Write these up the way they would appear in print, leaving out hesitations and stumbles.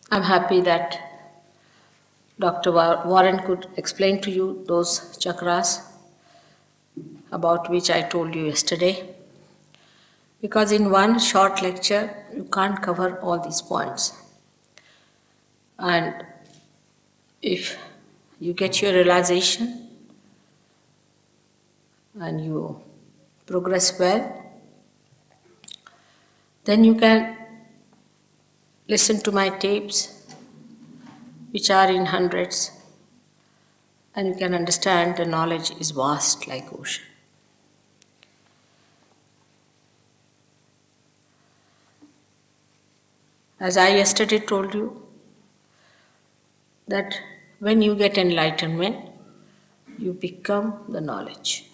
I'm happy that Dr. Warren could explain to you those chakras about which I told you yesterday. Because in one short lecture, you can't cover all these points. And if you get your realization and you progress well, then you can listen to my tapes, which are in hundreds, and you can understand the knowledge is vast like ocean. As I yesterday told you, that when you get enlightenment, you become the knowledge.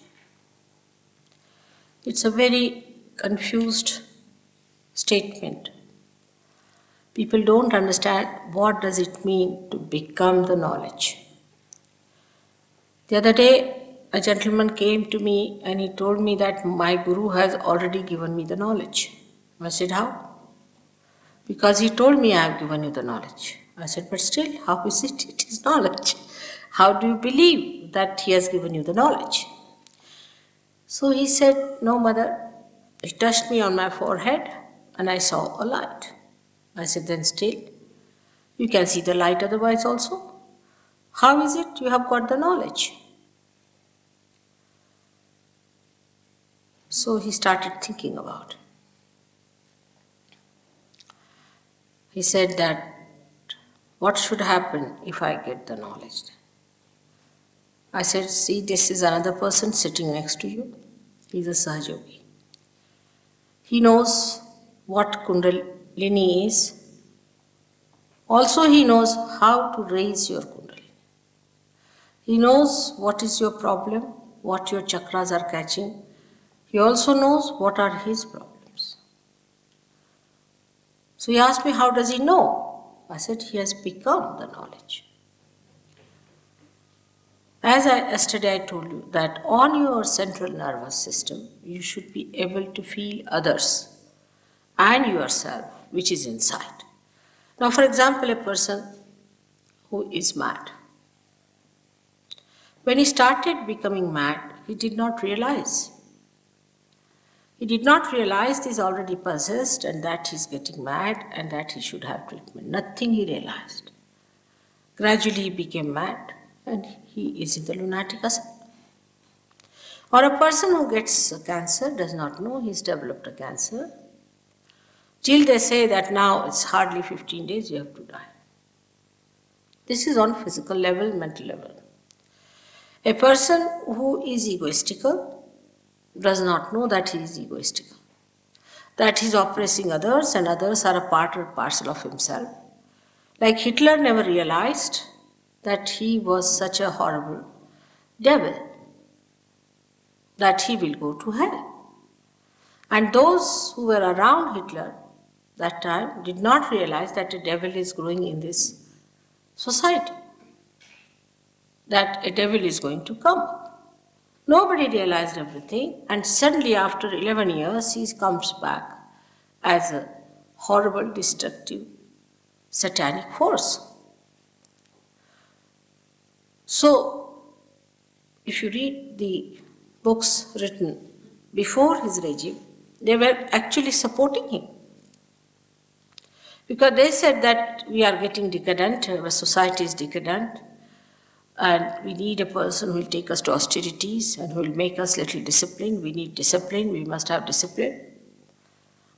It's a very confused statement. People don't understand what does it mean to become the knowledge. The other day, a gentleman came to me and he told me that my guru has already given me the knowledge. I said, how? Because he told me I have given you the knowledge. I said, but still, how is it? It is knowledge. How do you believe that he has given you the knowledge? So he said, no, mother. He touched me on my forehead and I saw a light. I said, then still, you can see the light otherwise also. How is it you have got the knowledge? So he started thinking about it. He said that, what should happen if I get the knowledge? I said, see, this is another person sitting next to you. He's a Sahajogi. He knows what Kundalini is. Also, he knows how to raise your Kundalini. He knows what is your problem, what your chakras are catching. He also knows what are his problems. So he asked me, how does he know? I said, he has become the knowledge. As yesterday I told you that on your central nervous system, you should be able to feel others and yourself, which is inside. Now, for example, a person who is mad. When he started becoming mad, he did not realize. He did not realize he is already possessed and that he is getting mad and that he should have treatment. Nothing he realized. Gradually he became mad and he is in the lunatic asylum. Or a person who gets cancer does not know he's developed a cancer. Till they say that now it's hardly 15 days, you have to die. This is on physical level, mental level. A person who is egoistical does not know that he is egoistical, that he is oppressing others and others are a part or parcel of himself. Like Hitler never realized that he was such a horrible devil, that he will go to hell. And those who were around Hitler that time did not realize that a devil is growing in this society, that a devil is going to come. Nobody realized everything, and suddenly after 11 years he comes back as a horrible, destructive, satanic force. So, if you read the books written before his regime, they were actually supporting him. Because they said that we are getting decadent, our society is decadent, and we need a person who will take us to austerities and who will make us little disciplined. We need discipline, we must have discipline.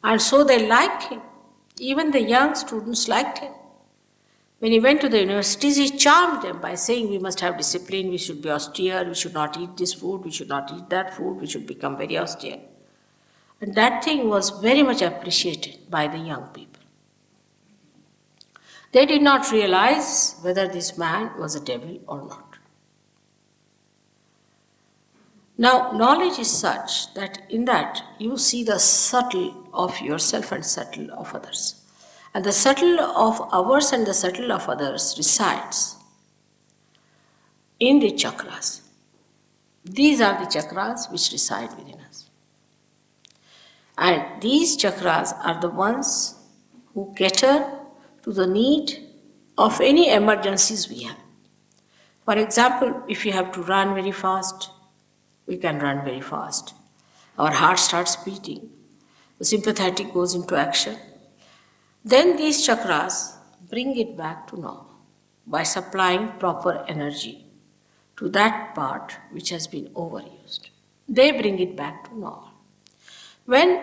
And so they liked him. Even the young students liked him. When he went to the universities, he charmed them by saying we must have discipline, we should be austere, we should not eat this food, we should not eat that food, we should become very austere. And that thing was very much appreciated by the young people. They did not realize whether this man was a devil or not. Now, knowledge is such that in that you see the subtle of yourself and subtle of others. And the subtle of ours and the subtle of others resides in the chakras. These are the chakras which reside within us. And these chakras are the ones who cater to the need of any emergencies we have. For example, if you have to run very fast, we can run very fast. Our heart starts beating. The sympathetic goes into action. Then these chakras bring it back to normal by supplying proper energy to that part which has been overused. They bring it back to normal. When,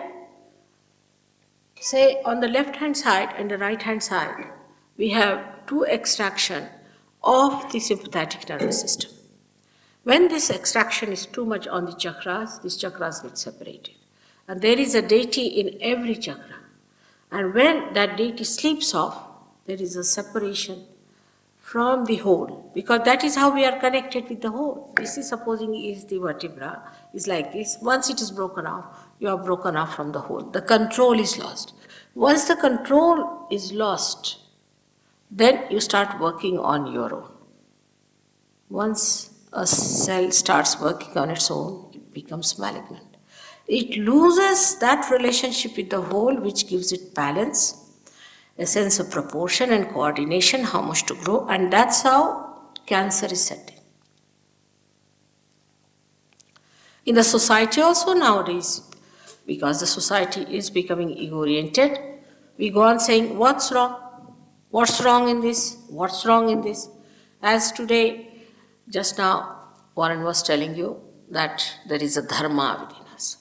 say, on the left-hand side and the right-hand side, we have two extraction of the sympathetic nervous system. When this extraction is too much on the chakras, these chakras get separated. And there is a deity in every chakra. And when that deity sleeps off, there is a separation from the whole, because that is how we are connected with the whole. This is supposing is the vertebra, is like this. Once it is broken off, you are broken off from the whole. The control is lost. Once the control is lost, then you start working on your own. Once a cell starts working on its own, it becomes malignant. It loses that relationship with the whole which gives it balance, a sense of proportion and coordination, how much to grow, and that's how cancer is set in. In the society also nowadays, because the society is becoming ego-oriented, we go on saying, what's wrong? What's wrong in this? What's wrong in this? As today, just now, Warren was telling you that there is a dharma within us.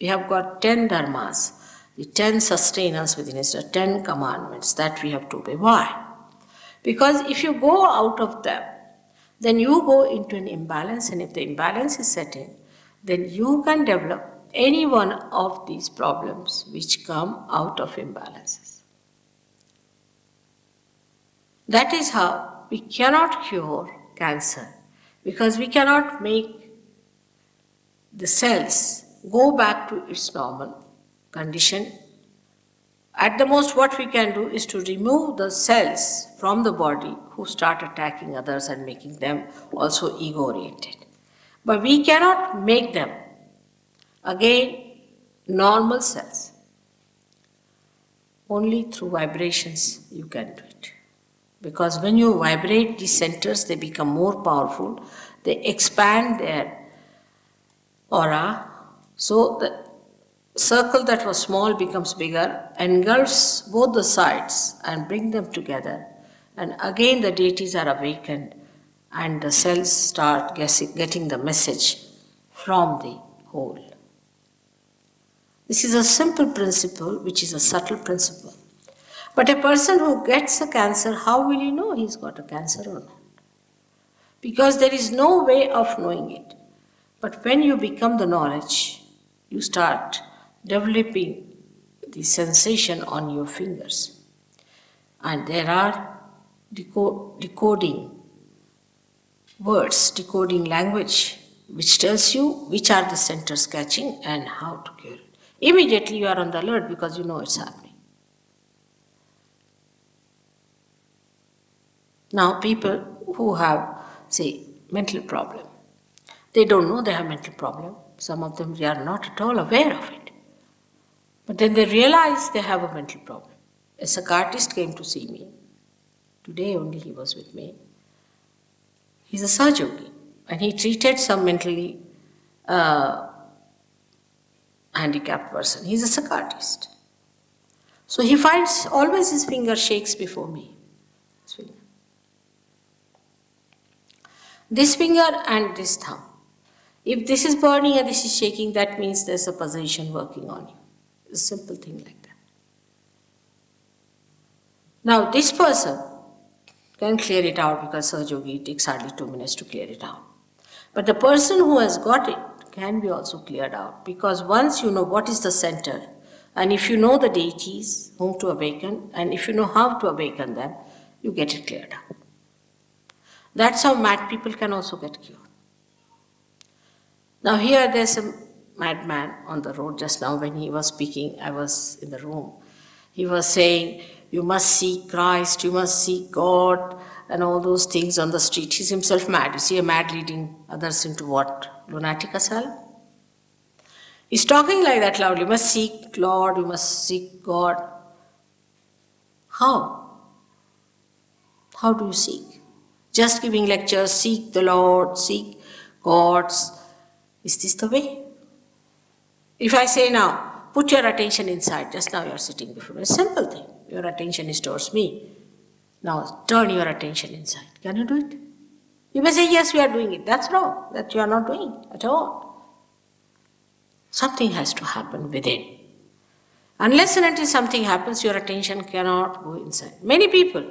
We have got 10 dharmas, the 10 sustenance within us, the 10 commandments that we have to obey. Why? Because if you go out of them, then you go into an imbalance, and if the imbalance is set in, then you can develop any one of these problems which come out of imbalances. That is how we cannot cure cancer, because we cannot make the cells go back to its normal condition. At the most, what we can do is to remove the cells from the body who start attacking others and making them also ego-oriented. But we cannot make them again normal cells. Only through vibrations you can do it. Because when you vibrate these centers, they become more powerful, they expand their aura, so the circle that was small becomes bigger, engulfs both the sides and bring them together, and again the deities are awakened and the cells start getting the message from the whole. This is a simple principle which is a subtle principle. But a person who gets a cancer, how will he know he's got a cancer or not? Because there is no way of knowing it. But when you become the knowledge, you start developing the sensation on your fingers. And there are decoding words, decoding language, which tells you which are the centers catching and how to cure it. Immediately you are on the alert because you know it's happening. Now people who have, say, mental problem, they don't know they have mental problem. Some of them, they are not at all aware of it. But then they realize they have a mental problem. A psychiatrist came to see me. Today only he was with me. He's a surgeon, and he treated some mentally handicapped person. He's a psychiatrist. So he finds always his finger shakes before me. This finger and this thumb. If this is burning and this is shaking, that means there's a possession working on you. It's a simple thing like that. Now this person can clear it out because Sir Yogi, it takes hardly 2 minutes to clear it out. But the person who has got it can be also cleared out, because once you know what is the center, and if you know the deities whom to awaken, and if you know how to awaken them, you get it cleared out. That's how mad people can also get cured. Now here there's a madman on the road. Just now when he was speaking, I was in the room. He was saying, you must seek Christ, you must seek God, and all those things on the street. He's himself mad. You see a mad leading others into what? Lunatic asylum? He's talking like that loudly. You must seek Lord, you must seek God. How? How do you seek? Just giving lectures, seek the Lord, seek gods. Is this the way? If I say now, put your attention inside, just now you are sitting before me, a simple thing. Your attention is towards me. Now turn your attention inside. Can you do it? You may say, yes, we are doing it. That's wrong. That you are not doing at all. Something has to happen within. Unless and until something happens, your attention cannot go inside. Many people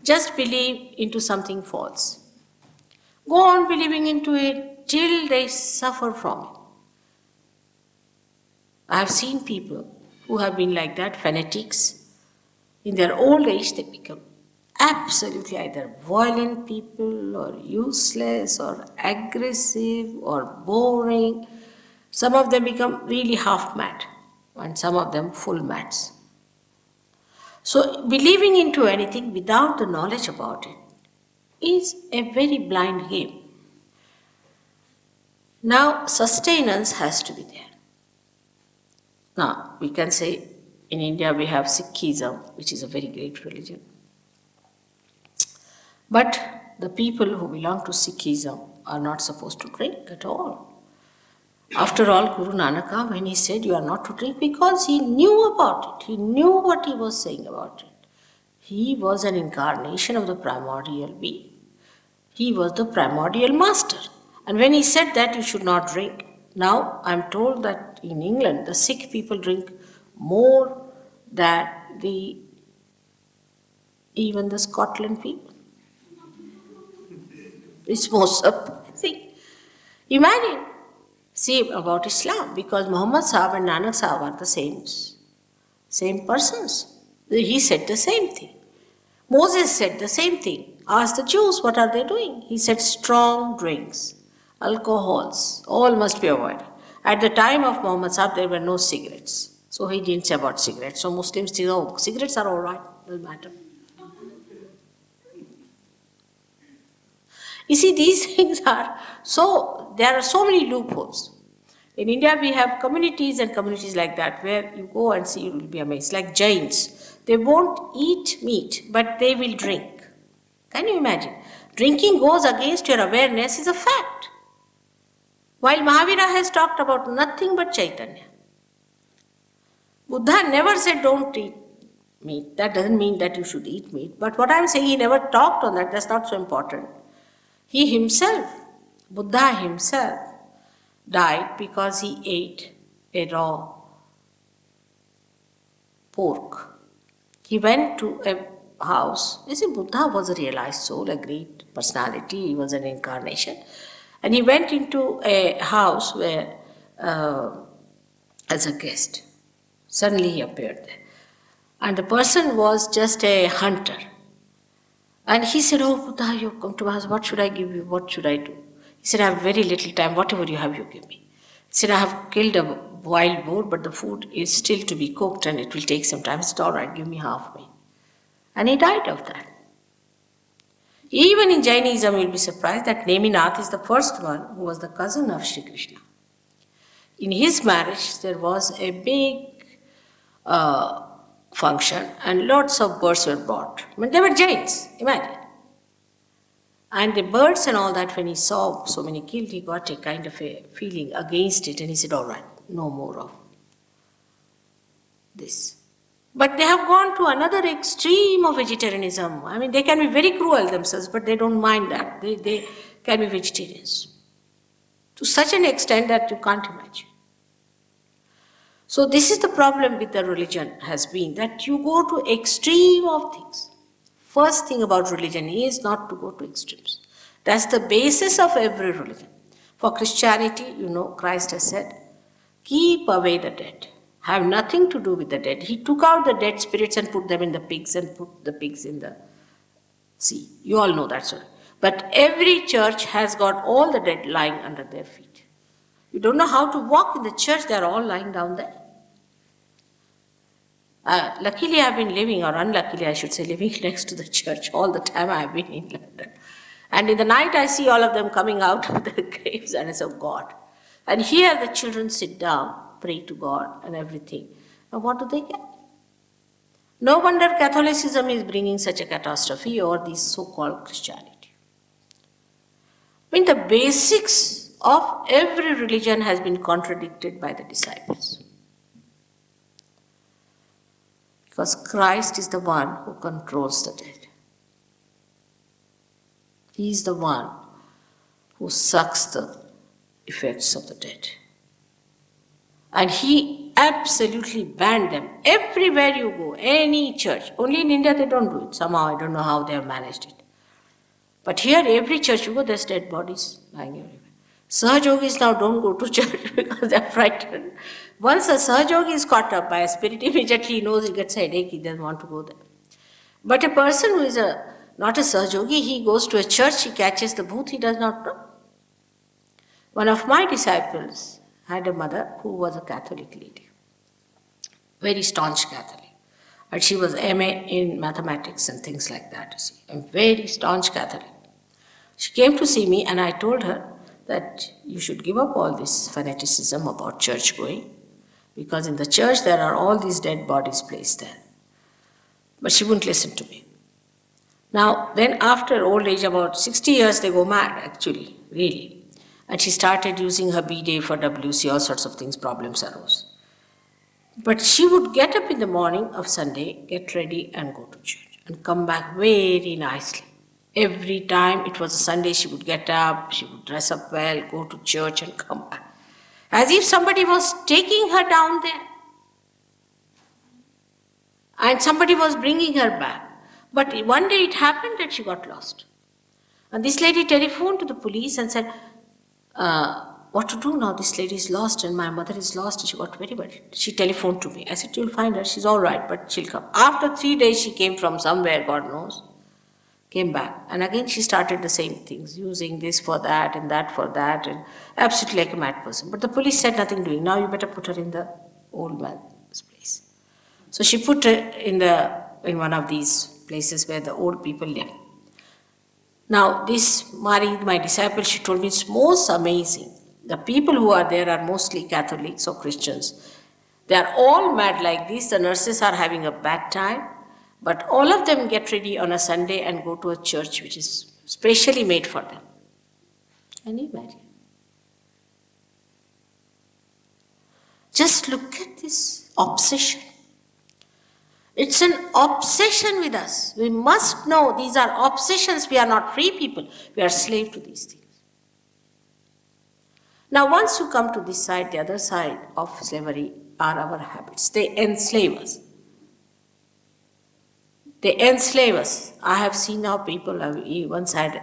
just believe into something false. Go on believing into it till they suffer from it. I have seen people who have been like that, fanatics. In their old age, they become absolutely either violent people or useless or aggressive or boring. Some of them become really half mad and some of them full mads. So believing into anything without the knowledge about it is a very blind game. Now sustenance has to be there. Now we can say in India we have Sikhism, which is a very great religion. But the people who belong to Sikhism are not supposed to drink at all. After all, Guru Nanak, when he said you are not to drink, because he knew about it, he knew what he was saying about it. He was an incarnation of the primordial being. He was the primordial master. And when he said that you should not drink, now I am told that in England the Sikh people drink more than even the Scotland people. It's most surprising. Imagine. See about Islam, because Muhammad Sahib and Nanak Sahib are the same persons. He said the same thing. Moses said the same thing. Asked the Jews, what are they doing? He said strong drinks, alcohols, all must be avoided. At the time of Muhammad Sahib, there were no cigarettes. So he didn't say about cigarettes. So Muslims say, oh, cigarettes are all right, doesn't matter. You see, these things are there are so many loopholes. In India, we have communities and communities like that, where you go and see, you will be amazed. Like Jains, they won't eat meat, but they will drink. Can you imagine? Drinking goes against your awareness is a fact. While Mahavira has talked about nothing but Chaitanya. Buddha never said don't eat meat. That doesn't mean that you should eat meat. But what I'm saying, he never talked on that. That's not so important. He himself, Buddha himself, died because he ate a raw pork. He went to a house. You see, Buddha was a realized soul, a great personality. He was an incarnation. And he went into a house where, as a guest. Suddenly he appeared there. And the person was just a hunter. And he said, oh, Buddha, you have come to my house. What should I give you? What should I do? He said, I have very little time. Whatever you have, you give me. He said, I have killed a wild boar, but the food is still to be cooked and it will take some time. He said, all right, give me half meat. And he died of that. Even in Jainism, you'll be surprised that Neminath is the first one who was the cousin of Sri Krishna. In his marriage, there was a big function and lots of birds were brought. I mean, they were Jains, imagine. And the birds and all that, when he saw so many killed, he got a kind of a feeling against it and he said, all right, no more of this. But they have gone to another extreme of vegetarianism. I mean, they can be very cruel themselves, but they don't mind that. They can be vegetarians. To such an extent that you can't imagine. So this is the problem with the religion has been, that you go to extreme of things. First thing about religion is not to go to extremes. That's the basis of every religion. For Christianity, you know, Christ has said, keep away the dead. Have nothing to do with the dead. He took out the dead spirits and put them in the pigs and put the pigs in the sea. You all know that story. But every church has got all the dead lying under their feet. You don't know how to walk in the church, they are all lying down there. Luckily I have been living, or unluckily I should say, living next to the church all the time I have been in London. And in the night I see all of them coming out of their graves and I say, oh God. And here the children sit down, pray to God and everything. Now what do they get? No wonder Catholicism is bringing such a catastrophe over this so-called Christianity. I mean, the basics of every religion has been contradicted by the disciples. Because Christ is the one who controls the dead. He is the one who sucks the effects of the dead. And he absolutely banned them. Everywhere you go, any church. Only in India they don't do it. Somehow, I don't know how they have managed it. But here, every church you go, there's dead bodies lying everywhere. Sahajogis now don't go to church because they're frightened. Once a Sahajogi is caught up by a spirit, immediately he knows he gets a headache, he doesn't want to go there. But a person who is not a Sahajogi, he goes to a church, he catches the bhoot, he does not know. One of my disciples had a mother who was a Catholic lady, very staunch Catholic. And she was MA in mathematics and things like that, you see, a very staunch Catholic. She came to see me and I told her that you should give up all this fanaticism about church going, because in the church there are all these dead bodies placed there. But she wouldn't listen to me. Now, then after old age, about 60 years, they go mad, actually, really. And she started using her B-Day for WC, all sorts of things, problems arose. But she would get up in the morning of Sunday, get ready and go to church and come back very nicely. Every time it was a Sunday, she would get up, she would dress up well, go to church and come back. As if somebody was taking her down there. And somebody was bringing her back. But one day it happened that she got lost. And this lady telephoned to the police and said, what to do now? This lady is lost and my mother is lost. And she got very worried. She telephoned to me. I said, you'll find her. She's all right, but she'll come. After 3 days, she came from somewhere, God knows. Came back. And again, she started the same things, using this for that and that for that, and absolutely like a mad person. But the police said nothing doing. Now you better put her in the old man's place. So she put her in one of these places where the old people live. Now, this Mari, my disciple, she told me it's most amazing. The people who are there are mostly Catholics or Christians. They are all mad like this. The nurses are having a bad time. But all of them get ready on a Sunday and go to a church which is specially made for them. Can you imagine? Just look at this obsession. It's an obsession with us. We must know these are obsessions. We are not free people. We are slave to these things. Now, once you come to this side, the other side of slavery are our habits. They enslave us. They enslave us. I have seen now people, I once had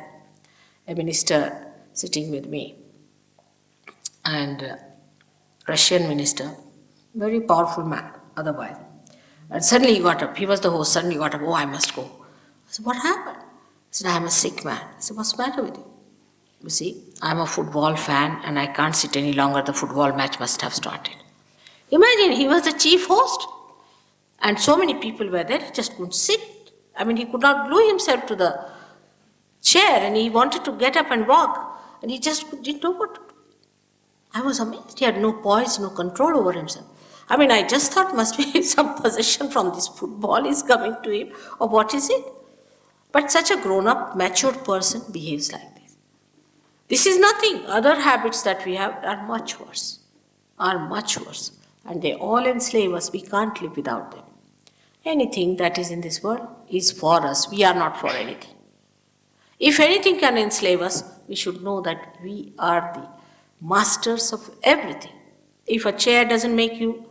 a minister sitting with me, and Russian minister, very powerful man otherwise. And suddenly he got up, he was the host, suddenly he got up, oh, I must go. I said, what happened? He said, I am a sick man. I said, what's the matter with you? You see, I am a football fan and I can't sit any longer, the football match must have started. Imagine, he was the chief host and so many people were there, he just couldn't sit. I mean, he could not glue himself to the chair and he wanted to get up and walk and he just didn't know what to do. I was amazed, he had no poise, no control over himself. I mean, I just thought must be some possession from this football is coming to him, or what is it? But such a grown-up, matured person behaves like this. This is nothing. Other habits that we have are much worse, and they all enslave us. We can't live without them. Anything that is in this world is for us. We are not for anything. If anything can enslave us, we should know that we are the masters of everything. If a chair doesn't make you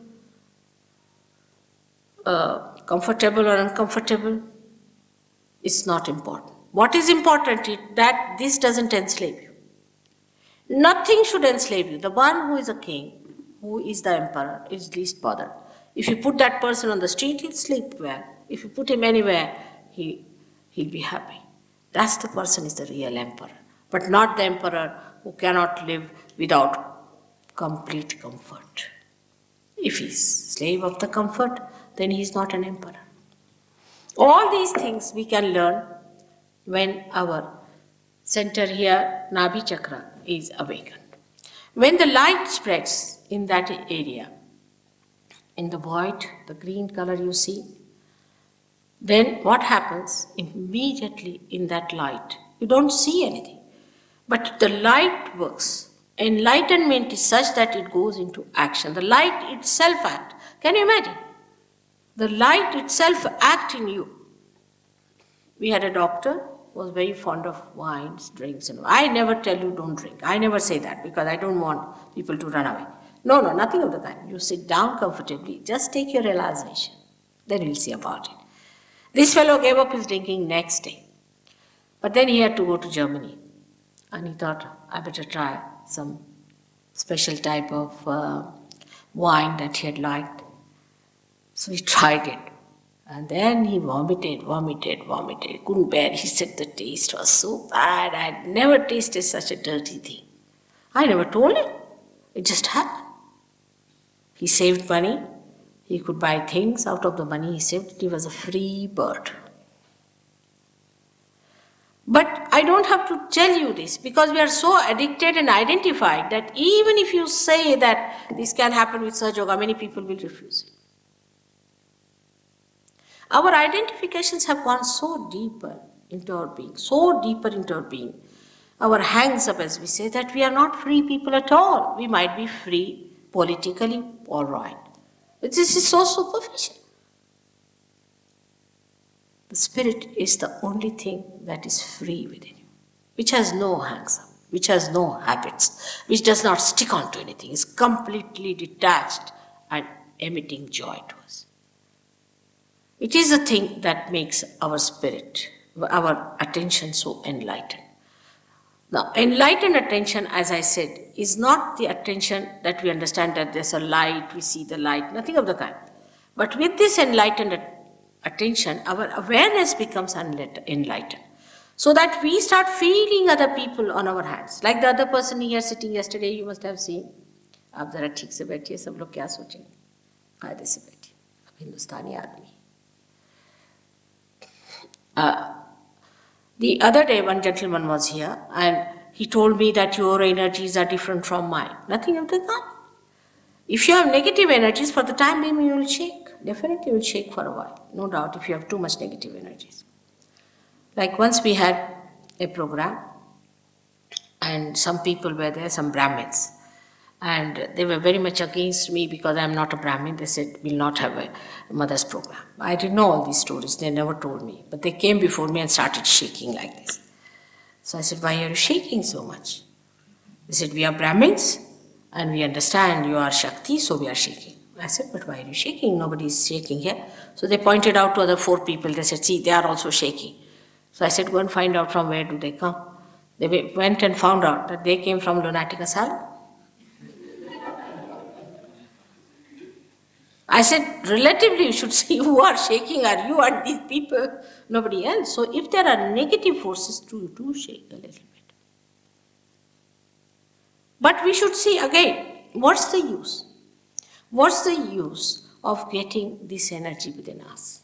comfortable or uncomfortable, it's not important. What is important is that this doesn't enslave you. Nothing should enslave you. The one who is a king, who is the emperor, is least bothered. If you put that person on the street, he'll sleep well. If you put him anywhere, he'll be happy. That's the person is the real emperor, but not the emperor who cannot live without complete comfort. If he's slave of the comfort, then he's not an emperor. All these things we can learn when our center here, Nabhi Chakra, is awakened. When the light spreads in that area, in the void, the green color you see, then what happens immediately in that light? You don't see anything, but the light works. Enlightenment is such that it goes into action. The light itself acts. Can you imagine? The light itself acts in you. We had a doctor who was very fond of wines, drinks, and I never tell you don't drink. I never say that because I don't want people to run away. No, nothing of the kind. You sit down comfortably, just take your realization. Then we'll see about it. This fellow gave up his drinking next day. But then he had to go to Germany. And he thought, I better try some special type of wine that he had liked. So he tried it. And then he vomited. He couldn't bear it. He said the taste was so bad. I had never tasted such a dirty thing. I never told him. It just happened. He saved money. He could buy things out of the money he saved. He was a free bird. But I don't have to tell you this because we are so addicted and identified that even if you say that this can happen with Sahaja Yoga, many people will refuse it. Our identifications have gone so deeper into our being, our hangs up, as we say, that we are not free people at all. We might be free politically, all right. But this is so superficial. The spirit is the only thing that is free within you, which has no hangs up, which has no habits, which does not stick on to anything, is completely detached and emitting joy to us. It is the thing that makes our spirit, our attention so enlightened. Now, enlightened attention, as I said, is not the attention that we understand that there's a light, we see the light, nothing of the kind. But with this enlightened attention, our awareness becomes enlightened. So that we start feeling other people on our hands. Like the other person here sitting yesterday, you must have seen. आप जरा ठीक से बैठिए, सब लोग क्या सोचेंगे? कायदे से बैठिए, अब हिंदुस्तानी आदमी. The other day, one gentleman was here and he told me that your energies are different from mine. Nothing of the kind. If you have negative energies, for the time being you will shake. Definitely you will shake for a while. No doubt if you have too much negative energies. Like once we had a program and some people were there, some Brahmins. And they were very much against me because I am not a Brahmin. They said, we'll not have a mother's program. I didn't know all these stories. They never told me. But they came before me and started shaking like this. So I said, why are you shaking so much? They said, we are Brahmins and we understand you are Shakti, so we are shaking. I said, but why are you shaking? Nobody is shaking here. So they pointed out to other 4 people. They said, see, they are also shaking. So I said, go and find out from where do they come. They went and found out that they came from lunatic asylum. I said, relatively, you should see who are shaking, are you and these people, nobody else. So if there are negative forces, do shake a little bit. But we should see again, what's the use? What's the use of getting this energy within us?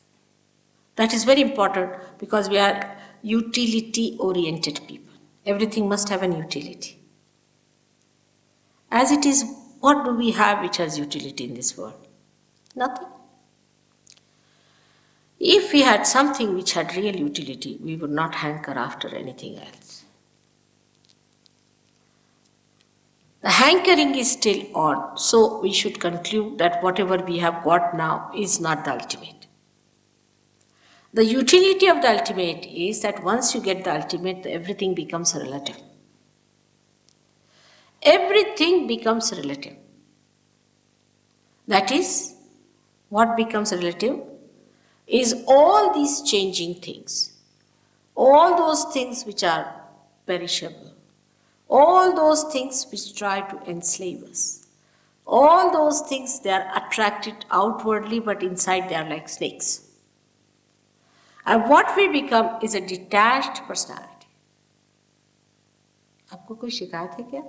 That is very important because we are utility-oriented people. Everything must have an utility. As it is, what do we have which has utility in this world? Nothing. If we had something which had real utility, we would not hanker after anything else. The hankering is still on, so we should conclude that whatever we have got now is not the ultimate. The utility of the ultimate is that once you get the ultimate, everything becomes relative. Everything becomes relative. That is, what becomes relative is all these changing things, all those things which are perishable, all those things which try to enslave us, all those things they are attracted outwardly but inside they are like snakes. And what we become is a detached personality. आपको कोई शिकायत है क्या?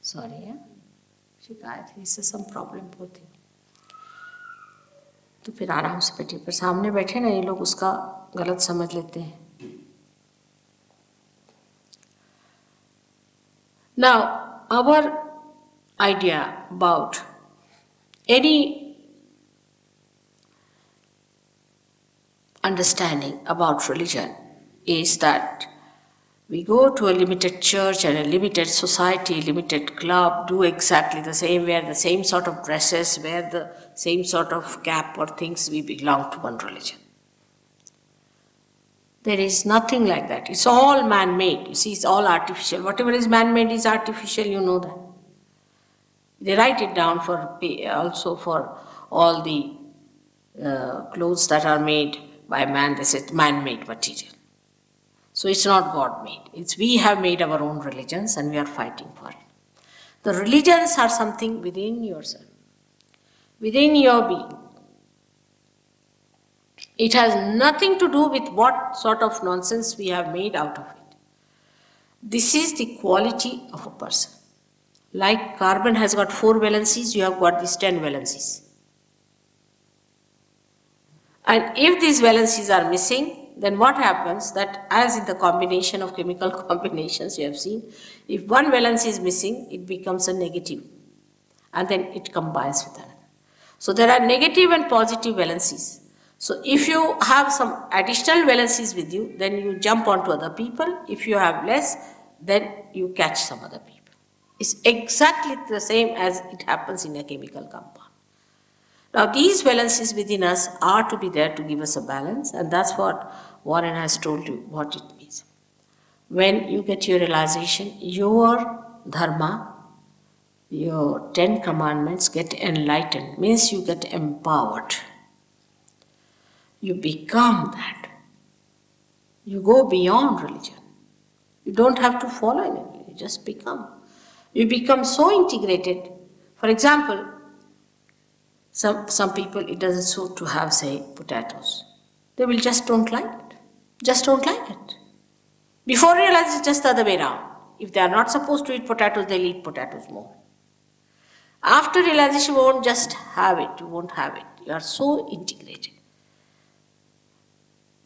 Sorry, yeah? शिकायत है, इससे some problem होती है. तो फिर आराम से बैठिए, पर सामने बैठे ना ये लोग उसका गलत समझ लेते हैं. Now, our idea about understanding about religion is that we go to a limited church and a limited society, limited club, do exactly the same, wear the same sort of dresses, wear the same sort of cap or things, we belong to one religion. There is nothing like that. It's all man-made. You see, it's all artificial. Whatever is man-made is artificial, you know that. They write it down also for all the clothes that are made by man. They say man-made material. So it's not God-made. It's we have made our own religions and we are fighting for it. The religions are something within yourself, within your being. It has nothing to do with what sort of nonsense we have made out of it. This is the quality of a person. Like carbon has got 4 valencies, you have got these 10 valencies. And if these valencies are missing, then what happens that as in the combination of chemical combinations you have seen, if one valence is missing, it becomes a negative and then it combines with another. So there are negative and positive valencies. So if you have some additional valencies with you, then you jump onto other people. If you have less, then you catch some other people. It's exactly the same as it happens in a chemical compound. Now these valencies within us are to be there to give us a balance, and that's what Warren has told you what it means. When you get your realization, your dharma, your 10 commandments get enlightened, means you get empowered. You become that. You go beyond religion. You don't have to follow anything, you just become. You become so integrated. For example, some people, it doesn't suit to have, say, potatoes. They will just don't like it. Just don't like it. Before realize it's just the other way around. If they are not supposed to eat potatoes, they'll eat potatoes more. After realization, you won't just have it, you won't have it. You are so integrated.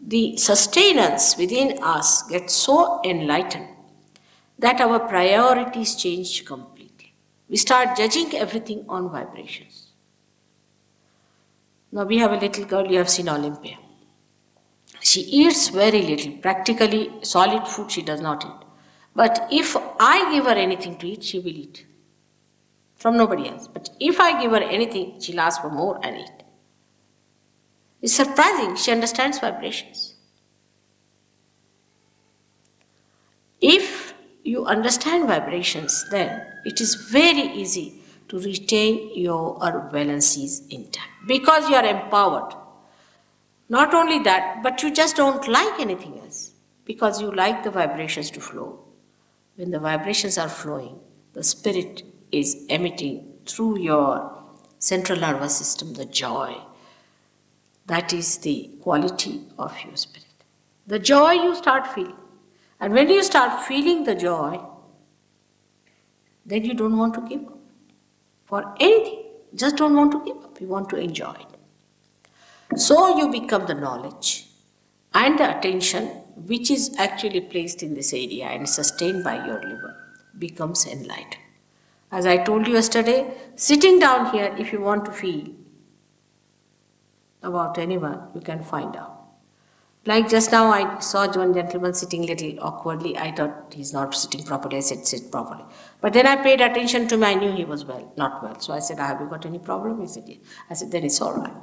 The sustenance within us gets so enlightened that our priorities change completely. We start judging everything on vibrations. Now we have a little girl, you have seen Olympia. She eats very little, practically solid food she does not eat. But if I give her anything to eat, she will eat. From nobody else. But if I give her anything, she'll ask for more and eat. It's surprising, she understands vibrations. If you understand vibrations, then it is very easy to retain your valencies intact because you are empowered. Not only that, but you just don't like anything else because you like the vibrations to flow. When the vibrations are flowing, the spirit is emitting through your central nervous system the joy. That is the quality of your spirit. The joy you start feeling. And when you start feeling the joy, then you don't want to give up for anything. Just don't want to give up. You want to enjoy it. So you become the knowledge and the attention which is actually placed in this area and sustained by your liver becomes enlightened. As I told you yesterday, sitting down here, if you want to feel about anyone, you can find out. Like just now I saw one gentleman sitting little awkwardly. I thought he's not sitting properly. I said, sit properly. But then I paid attention to him. I knew he was not well. So I said, have you got any problem? He said, yes. I said, then it's all right.